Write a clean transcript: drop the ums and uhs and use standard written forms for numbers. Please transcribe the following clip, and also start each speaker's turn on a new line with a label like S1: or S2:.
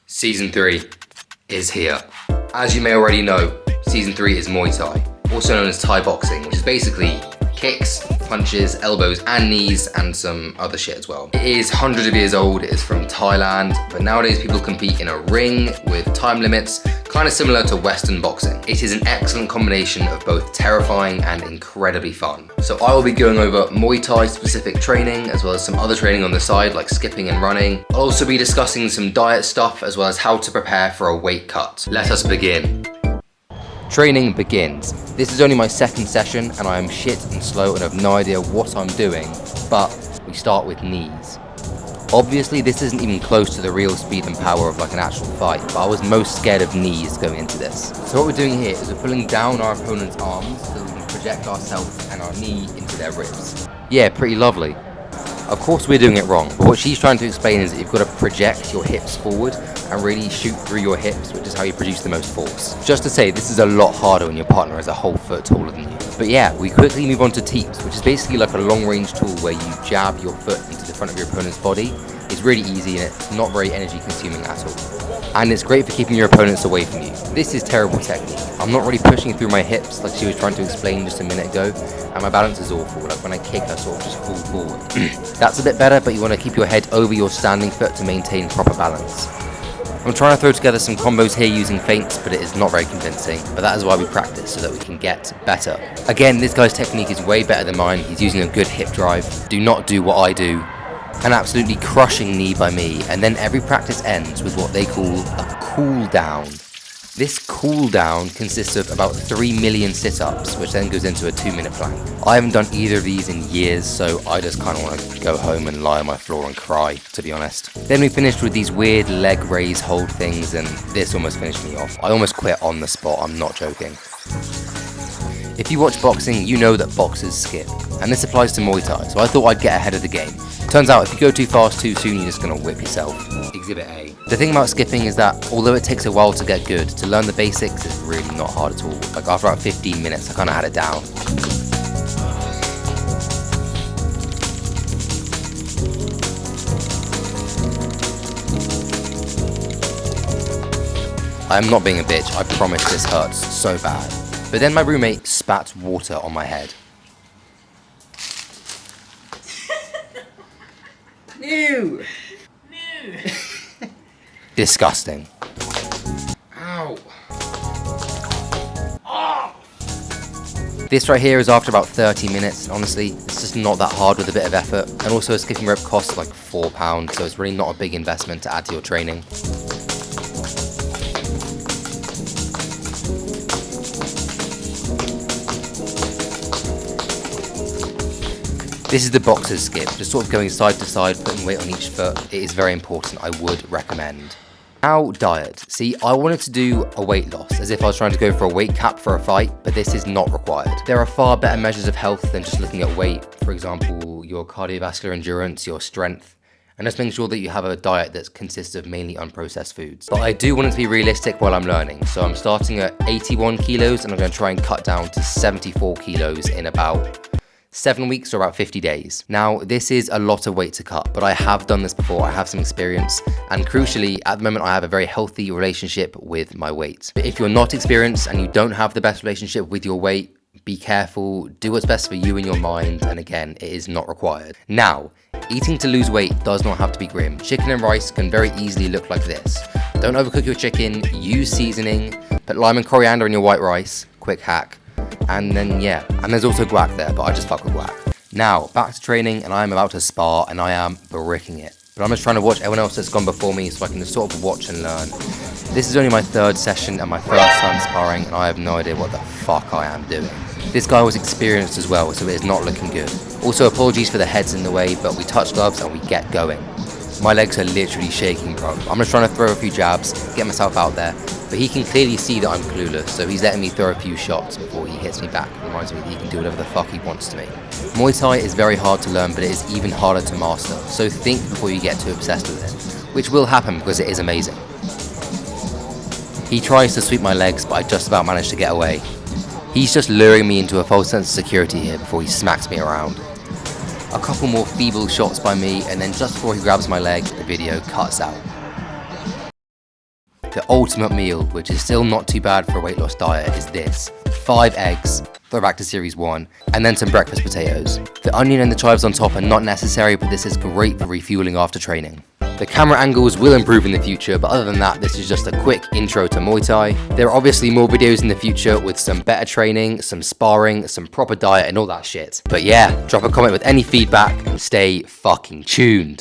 S1: Season 3 is here. As you may already know, Season 3 is Muay Thai, also known as Thai boxing, which is basically kicks, punches, elbows and knees and some other shit as well. It is hundreds of years old, it is from Thailand, but nowadays people compete in a ring with time limits, kind of similar to Western boxing. It is an excellent combination of both terrifying and incredibly fun. So I will be going over Muay Thai specific training as well as some other training on the side like skipping and running. I'll also be discussing some diet stuff as well as how to prepare for a weight cut. Let us begin. Training begins. This is only my second session and I am shit and slow and have no idea what I'm doing, but we start with knees. Obviously this isn't even close to the real speed and power of like an actual fight, but I was most scared of knees going into this. So what we're doing here is we're pulling down our opponent's arms so that we can project ourselves and our knee into their ribs. Yeah, pretty lovely. Of course we're doing it wrong, but what she's trying to explain is that you've got to project your hips forward and really shoot through your hips, which is how you produce the most force. Just to say, this is a lot harder when your partner is a whole foot taller than you. But yeah, we quickly move on to teeps, which is basically like a long range tool where you jab your foot into the front of your opponent's body. It's really easy and it's not very energy consuming at all. And it's great for keeping your opponents away from you. This is terrible technique. I'm not really pushing through my hips like she was trying to explain just a minute ago, and my balance is awful. Like when I kick, I sort of just fall forward. That's a bit better, but you want to keep your head over your standing foot to maintain proper balance. I'm trying to throw together some combos here using feints, but it is not very convincing, but that is why we practice, so that we can get better. Again, this guy's technique is way better than mine. He's using a good hip drive. Do not do what I do. An absolutely crushing knee by me, and then every practice ends with what they call a cool down. This cool down consists of about 3 million sit-ups, which then goes into a 2-minute plank. I haven't done either of these in years, so I just kind of want to go home and lie on my floor and cry, to be honest. Then we finished with these weird leg raise hold things, and this almost finished me off. I almost quit on the spot, I'm not joking. If you watch boxing, you know that boxers skip, and this applies to Muay Thai, so I thought I'd get ahead of the game. Turns out if you go too fast too soon, you're just going to whip yourself. Exhibit A. The thing about skipping is that, although it takes a while to get good, to learn the basics is really not hard at all. Like after about 15 minutes, I kind of had it down. I am not being a bitch, I promise this hurts so bad. But then my roommate spat water on my head.
S2: Ew!
S1: Disgusting. Ow. Oh. This right here is after about 30 minutes. Honestly, it's just not that hard with a bit of effort. And also a skipping rope costs like £4, so it's really not a big investment to add to your training. This is the boxer's skip, just sort of going side to side, putting weight on each foot. It is very important, I would recommend. Now, diet. See, I wanted to do a weight loss, as if I was trying to go for a weight cap for a fight, but this is not required. There are far better measures of health than just looking at weight. For example, your cardiovascular endurance, your strength, and just making sure that you have a diet that consists of mainly unprocessed foods. But I do want it to be realistic while I'm learning, so I'm starting at 81 kilos and I'm going to try and cut down to 74 kilos in about 7 weeks or about 50 days. Now, this is a lot of weight to cut, but I have done this before, I have some experience, and crucially, at the moment I have a very healthy relationship with my weight. But if you're not experienced and you don't have the best relationship with your weight, be careful, do what's best for you and your mind, and again, it is not required. Now, eating to lose weight does not have to be grim. Chicken and rice can very easily look like this. Don't overcook your chicken, use seasoning, put lime and coriander in your white rice, quick hack. And then yeah, and there's also guac there, but I just fuck with guac. Now, back to training, and I am about to spar, and I am bricking it. But I'm just trying to watch everyone else that's gone before me, so I can just sort of watch and learn. This is only my 3rd session and my first time sparring, and I have no idea what the fuck I am doing. This guy was experienced as well, so it is not looking good. Also, apologies for the heads in the way, but we touch gloves and we get going. My legs are literally shaking, bro. I'm just trying to throw a few jabs, get myself out there. But he can clearly see that I'm clueless, so he's letting me throw a few shots before he hits me back. Reminds me that he can do whatever the fuck he wants to me. Muay Thai is very hard to learn, but it is even harder to master. So think before you get too obsessed with it, which will happen because it is amazing. He tries to sweep my legs, but I just about managed to get away. He's just luring me into a false sense of security here before he smacks me around. A couple more feeble shots by me, and then just before he grabs my leg, the video cuts out. The ultimate meal, which is still not too bad for a weight loss diet, is this. 5 eggs, throwback to series 1, and then some breakfast potatoes. The onion and the chives on top are not necessary, but this is great for refueling after training. The camera angles will improve in the future, but other than that, this is just a quick intro to Muay Thai. There are obviously more videos in the future with some better training, some sparring, some proper diet and all that shit. But yeah, drop a comment with any feedback and stay fucking tuned.